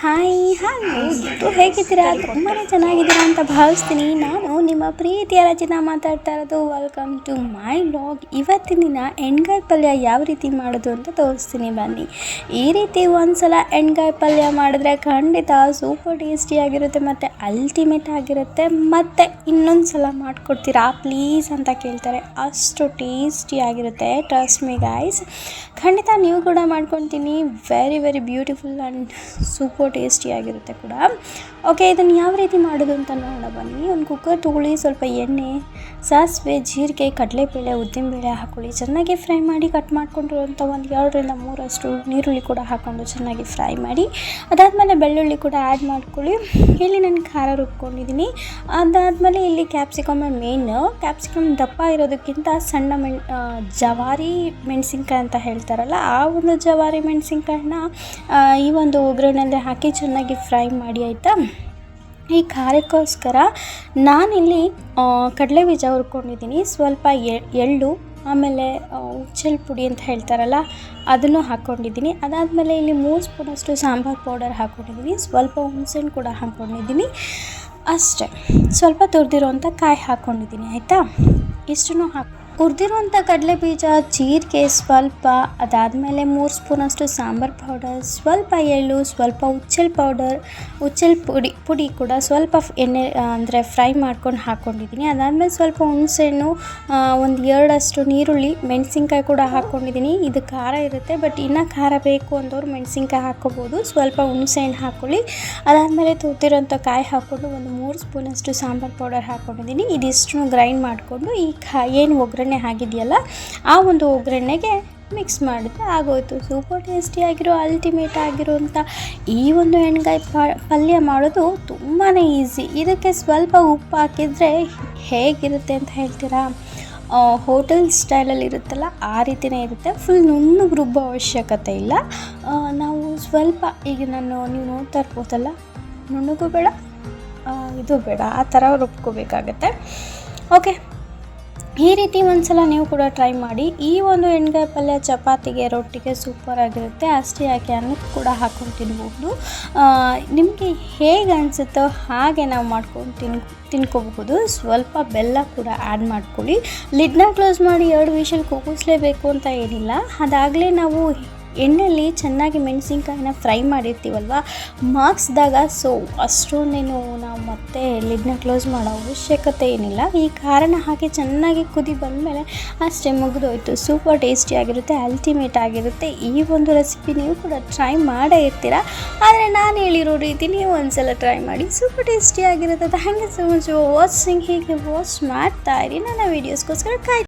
Hi hello ಹೇಗಿದ್ದೀರಾ? ತುಂಬಾ ಚೆನ್ನಾಗಿದ್ದೀರಾ ಅಂತ ಭಾವಿಸ್ತೀನಿ. ನಾನು ನಿಮ್ಮ ಪ್ರೀತಿಯ ರಚನಾ ಮಾತಾಡ್ತಾ ಇರೋದು. Welcome to my vlog. ಇವತ್ತಿನ ದಿನ ಎಣ್ಗಾಯಿ ಪಲ್ಯ ಯಾವ ರೀತಿ ಮಾಡೋದು ಅಂತ ತೋರಿಸ್ತೀನಿ ಬನ್ನಿ. ಈ ರೀತಿ ಒಂದ್ಸಲ ಎಣ್ಗಾಯಿ ಪಲ್ಯ ಮಾಡಿದ್ರೆ ಖಂಡಿತ ಸೂಪರ್ ಟೇಸ್ಟಿಯಾಗಿರುತ್ತೆ ಮತ್ತು ಅಲ್ಟಿಮೇಟ್ ಆಗಿರುತ್ತೆ. ಮತ್ತು ಇನ್ನೊಂದು ಸಲ ಮಾಡಿಕೊಡ್ತೀರಾ ಪ್ಲೀಸ್ ಅಂತ ಕೇಳ್ತಾರೆ, ಅಷ್ಟು ಟೇಸ್ಟಿಯಾಗಿರುತ್ತೆ. ಟ್ರಸ್ಟ್ ಮಿ ಗೈಸ್, ಖಂಡಿತ ನೀವು ಕೂಡ ಮಾಡ್ಕೊತೀನಿ. Very very beautiful and super ಟೇಸ್ಟಿಯಾಗಿರುತ್ತೆ ಕೂಡ. ಓಕೆ, ಇದನ್ನು ಯಾವ ರೀತಿ ಮಾಡೋದು ಅಂತ ನೋಡೋಣ ಬನ್ನಿ. ಒಂದು ಕುಕ್ಕರ್ ತೊಗೊಳ್ಳಿ, ಸ್ವಲ್ಪ ಎಣ್ಣೆ, ಸಾಸಿವೆ, ಜೀರಿಗೆ, ಕಡಲೆಬೇಳೆ, ಉದ್ದಿನಬೇಳೆ ಹಾಕ್ಕೊಳ್ಳಿ. ಚೆನ್ನಾಗಿ ಫ್ರೈ ಮಾಡಿ ಕಟ್ ಮಾಡ್ಕೊಂಡಿರುವಂಥ ಒಂದು 2ರಿಂದ 3 ನೀರುಳ್ಳಿ ಕೂಡ ಹಾಕ್ಕೊಂಡು ಚೆನ್ನಾಗಿ ಫ್ರೈ ಮಾಡಿ. ಅದಾದಮೇಲೆ ಬೆಳ್ಳುಳ್ಳಿ ಕೂಡ ಆ್ಯಡ್ ಮಾಡ್ಕೊಳ್ಳಿ. ಇಲ್ಲಿ ನಾನು ಖಾರ ರುಬ್ಕೊಂಡಿದ್ದೀನಿ. ಅದಾದಮೇಲೆ ಇಲ್ಲಿ ಕ್ಯಾಪ್ಸಿಕಮ್ ಕ್ಯಾಪ್ಸಿಕಮ್ ದಪ್ಪ ಇರೋದಕ್ಕಿಂತ ಸಣ್ಣ ಜವಾರಿ ಮೆಣಸಿನ್ಕಾಯಿ ಅಂತ ಹೇಳ್ತಾರಲ್ಲ, ಆ ಒಂದು ಜವಾರಿ ಮೆಣಸಿನ್ಕಾಯನ್ನ ಈ ಒಂದು ಒಗ್ಗರಣೆಯಲ್ಲಿ ಹಾಕಿ ಚೆನ್ನಾಗಿ ಫ್ರೈ ಮಾಡಿ. ಆಯಿತಾ, ಈ ಖಾರಕ್ಕೋಸ್ಕರ ನಾನಿಲ್ಲಿ ಕಡಲೆ ಬೀಜ ಹುರ್ಕೊಂಡಿದ್ದೀನಿ, ಸ್ವಲ್ಪ ಎಳ್ಳು, ಆಮೇಲೆ ಉಚ್ಚಲ್ ಪುಡಿ ಅಂತ ಹೇಳ್ತಾರಲ್ಲ ಅದನ್ನು ಹಾಕ್ಕೊಂಡಿದ್ದೀನಿ. ಅದಾದಮೇಲೆ ಇಲ್ಲಿ 3 ಸ್ಪೂನಷ್ಟು ಸಾಂಬಾರು ಪೌಡರ್ ಹಾಕ್ಕೊಂಡಿದ್ದೀನಿ, ಸ್ವಲ್ಪ ಹುಣಸೆಹಣ್ಣು ಕೂಡ ಹಾಕ್ಕೊಂಡಿದ್ದೀನಿ ಅಷ್ಟೇ. ಸ್ವಲ್ಪ ತುರಿದಿರೋಂಥ ಕಾಯಿ ಹಾಕ್ಕೊಂಡಿದ್ದೀನಿ. ಆಯಿತಾ, ಇಷ್ಟನ್ನು ಹುರಿದಿರುವಂಥ ಕಡಲೆ ಬೀಜ, ಜೀರಿಗೆ ಸ್ವಲ್ಪ, ಅದಾದಮೇಲೆ 3 ಸ್ಪೂನಷ್ಟು ಸಾಂಬಾರು ಪೌಡರ್, ಸ್ವಲ್ಪ ಎಳ್ಳು, ಸ್ವಲ್ಪ ಉಚ್ಚಲ್ ಪುಡಿ ಕೂಡ ಸ್ವಲ್ಪ ಎಣ್ಣೆ ಅಂದರೆ ಫ್ರೈ ಮಾಡ್ಕೊಂಡು ಹಾಕ್ಕೊಂಡಿದ್ದೀನಿ. ಅದಾದಮೇಲೆ ಸ್ವಲ್ಪ ಹುಣಸೆಹಣ್ಣು, ಒಂದು 2 ನೀರುಳ್ಳಿ, ಮೆಣಸಿನ್ಕಾಯಿ ಕೂಡ ಹಾಕ್ಕೊಂಡಿದ್ದೀನಿ. ಇದು ಖಾರ ಇರುತ್ತೆ, ಬಟ್ ಇನ್ನೂ ಖಾರ ಬೇಕು ಅಂದವ್ರು ಮೆಣಸಿನ್ಕಾಯಿ ಹಾಕ್ಕೋಬೋದು. ಸ್ವಲ್ಪ ಹುಣಸೆಹಣ್ಣು ಹಾಕ್ಕೊಳ್ಳಿ. ಅದಾದಮೇಲೆ ತುರಿದಿರೋಂಥ ಕಾಯಿ ಹಾಕ್ಕೊಂಡು ಒಂದು 3 ಸ್ಪೂನಷ್ಟು ಸಾಂಬಾರು ಪೌಡರ್ ಹಾಕ್ಕೊಂಡಿದ್ದೀನಿ. ಇದಿಷ್ಟು ಗ್ರೈಂಡ್ ಮಾಡಿಕೊಂಡು ಈ ಏನು ಒಗ್ಗರಣೆ ಆಗಿದೆಯಲ್ಲ ಆ ಒಂದು ಒಗ್ಗರಣೆಗೆ ಮಿಕ್ಸ್ ಮಾಡಿದ್ರೆ ಆಗೋಯ್ತು. ಸೂಪರ್ ಟೇಸ್ಟಿಯಾಗಿರೋ ಅಲ್ಟಿಮೇಟ್ ಆಗಿರೋಂಥ ಈ ಒಂದು ಎಣ್ಗಾಯಿ ಪಲ್ಯ ಮಾಡೋದು ತುಂಬಾ ಈಸಿ. ಇದಕ್ಕೆ ಸ್ವಲ್ಪ ಉಪ್ಪು ಹಾಕಿದರೆ ಹೇಗಿರುತ್ತೆ ಅಂತ ಹೇಳ್ತೀರಾ? ಹೋಟೆಲ್ ಸ್ಟೈಲಲ್ಲಿ ಇರುತ್ತಲ್ಲ ಆ ರೀತಿಯೇ ಇರುತ್ತೆ. ಫುಲ್ ನುಣ್ಣಗೆ ರುಬ್ಬೋ ಅವಶ್ಯಕತೆ ಇಲ್ಲ. ನಾವು ಸ್ವಲ್ಪ ಈಗ ನೀವು ನೋಡ್ತಾ ಇರ್ಬೋದಲ್ಲ, ನುಣ್ಣಗೂ ಬೇಡ ಇದು ಬೇಡ, ಆ ಥರ ರುಬ್ಕೋಬೇಕಾಗತ್ತೆ. ಓಕೆ, ಈ ರೀತಿ ಒಂದ್ಸಲ ನೀವು ಕೂಡ ಟ್ರೈ ಮಾಡಿ. ಈ ಒಂದು ಎಣ್ಗಾಯಿ ಪಲ್ಯ ಚಪಾತಿಗೆ, ರೊಟ್ಟಿಗೆ ಸೂಪರ್ ಆಗಿರುತ್ತೆ. ಅಷ್ಟೇ ಯಾಕೆ ಅನ್ನಕ್ಕೆ ಕೂಡ ಹಾಕ್ಕೊಂಡು ತಿನ್ಬೋದು. ನಿಮಗೆ ಹೇಗೆ ಅನಿಸುತ್ತೋ ಹಾಗೆ ನಾವು ಮಾಡ್ಕೊಂಡು ತಿನ್ಕೋಬಹುದು. ಸ್ವಲ್ಪ ಬೆಲ್ಲ ಕೂಡ ಆ್ಯಡ್ ಮಾಡ್ಕೊಳ್ಳಿ. ಲಿಡ್ನ ಕ್ಲೋಸ್ ಮಾಡಿ 2 ವಿಷಲ್ ಕೂಗಿಸ್ಲೇಬೇಕು ಅಂತ ಏನಿಲ್ಲ. ಅದಾಗಲೇ ನಾವು ಎಣ್ಣೆಯಲ್ಲಿ ಚೆನ್ನಾಗಿ ಮೆಣಸಿನ್ಕಾಯಿನ ಫ್ರೈ ಮಾಡಿರ್ತೀವಲ್ವ, ಮಾಗಿಸಿದಾಗ ಸೊ ಅಷ್ಟೊಂದೇನು ನಾವು ಮತ್ತೆ ಲಿಡ್ನ ಕ್ಲೋಸ್ ಮಾಡೋ ಅವಶ್ಯಕತೆ ಏನಿಲ್ಲ. ಈ ಖಾರನ ಹಾಕಿ ಚೆನ್ನಾಗಿ ಕುದಿ ಬಂದಮೇಲೆ ಅಷ್ಟೇ, ಮುಗಿದೋಯ್ತು. ಸೂಪರ್ ಟೇಸ್ಟಿಯಾಗಿರುತ್ತೆ, ಅಲ್ಟಿಮೇಟ್ ಆಗಿರುತ್ತೆ. ಈ ಒಂದು ರೆಸಿಪಿ ನೀವು ಕೂಡ ಟ್ರೈ ಮಾಡೇ ಇರ್ತೀರ, ಆದರೆ ನಾನು ಹೇಳಿರೋ ರೀತಿ ನೀವು ಒಂದ್ಸಲ ಟ್ರೈ ಮಾಡಿ. ಸೂಪರ್ ಟೇಸ್ಟಿಯಾಗಿರುತ್ತೆ. Thank you so much for watching. ಹೀಗೆ ವಾಚ್ ಮಾಡ್ತಾ ಇರಿ ನನ್ನ ವೀಡಿಯೋಸ್ಗೋಸ್ಕರ ಕಾಯ್ತು.